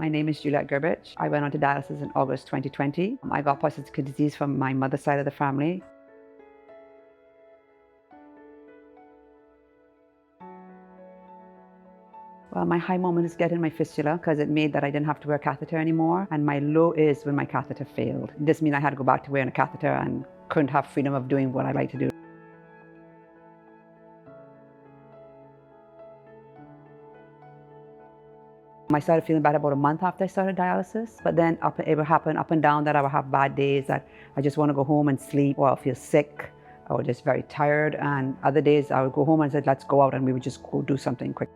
My name is Juliet Gerbich. I went on to dialysis in August 2020. I got 𝗠𝗲𝗀𝗶𝗃 disease from my mother's side of the family. Well, my high moment is getting my fistula because it made that I didn't have to wear a catheter anymore. And my low is when my catheter failed. This means I had to go back to wearing a catheter and couldn't have freedom of doing what I like to do. I started feeling bad about a month after I started dialysis, but then it would happen up and down that I would have bad days that I just want to go home and sleep, or I'll feel sick, or just very tired. And other days I would go home and say, let's go out, and we would just go do something quick.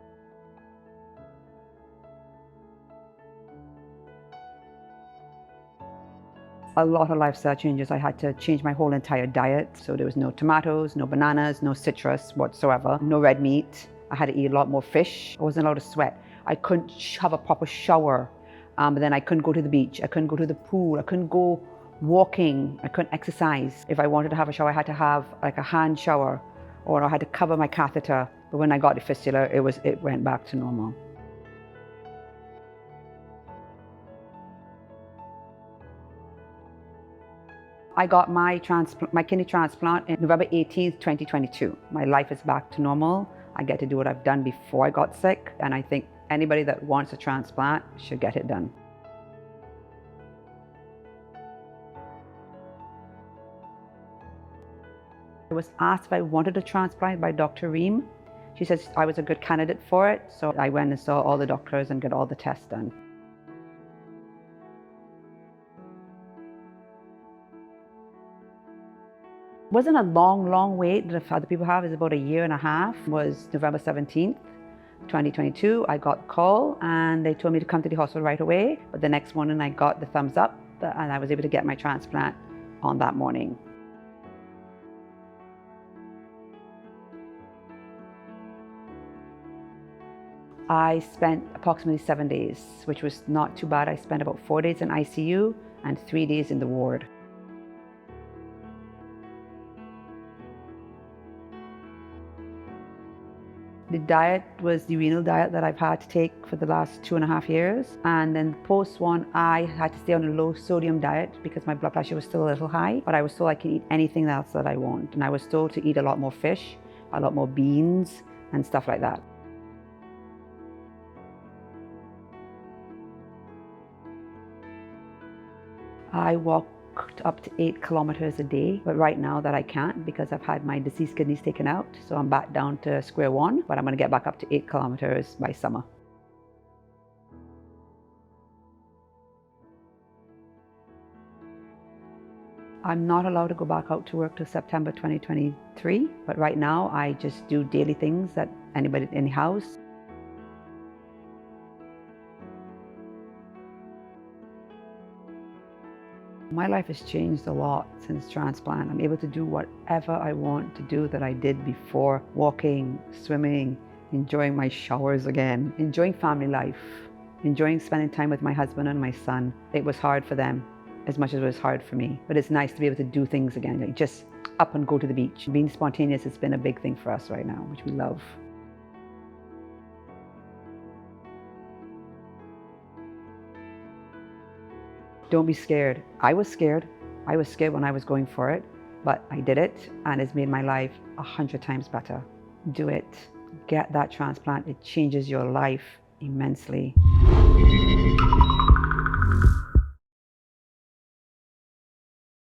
A lot of lifestyle changes. I had to change my whole entire diet. So there was no tomatoes, no bananas, no citrus whatsoever, no red meat. I had to eat a lot more fish. I wasn't allowed to sweat. I couldn't have a proper shower. But then I couldn't go to the beach. I couldn't go to the pool. I couldn't go walking. I couldn't exercise. If I wanted to have a shower, I had to have like a hand shower, or I had to cover my catheter. But when I got the fistula, it went back to normal. I got my kidney transplant on November 18th, 2022. My life is back to normal. I get to do what I've done before I got sick, and I think anybody that wants a transplant should get it done. I was asked if I wanted a transplant by Dr. Reem. She said I was a good candidate for it, so I went and saw all the doctors and got all the tests done. It wasn't a long wait that other people have. It's about 1.5 years. It was November 17th, 2022. I got the call and they told me to come to the hospital right away. But the next morning I got the thumbs up and I was able to get my transplant on that morning. I spent approximately 7 days, which was not too bad. I spent about 4 days in ICU and 3 days in the ward. The diet was the renal diet that I've had to take for the last 2.5 years. And then post one, I had to stay on a low sodium diet because my blood pressure was still a little high, but I was told I can eat anything else that I want. And I was told to eat a lot more fish, a lot more beans and stuff like that. I walked up to 8 kilometers a day, but right now that I can't because I've had my deceased kidneys taken out, so I'm back down to square one, but I'm going to get back up to 8 kilometers by summer. I'm not allowed to go back out to work till September 2023, but right now I just do daily things that anybody in the house. My life has changed a lot since transplant. I'm able to do whatever I want to do that I did before. Walking, swimming, enjoying my showers again, enjoying family life, enjoying spending time with my husband and my son. It was hard for them as much as it was hard for me, but it's nice to be able to do things again, like just up and go to the beach. Being spontaneous has been a big thing for us right now, which we love. Don't be scared. I was scared. I was scared when I was going for it, but I did it and it's made my life 100 times better. Do it. Get that transplant. It changes your life immensely.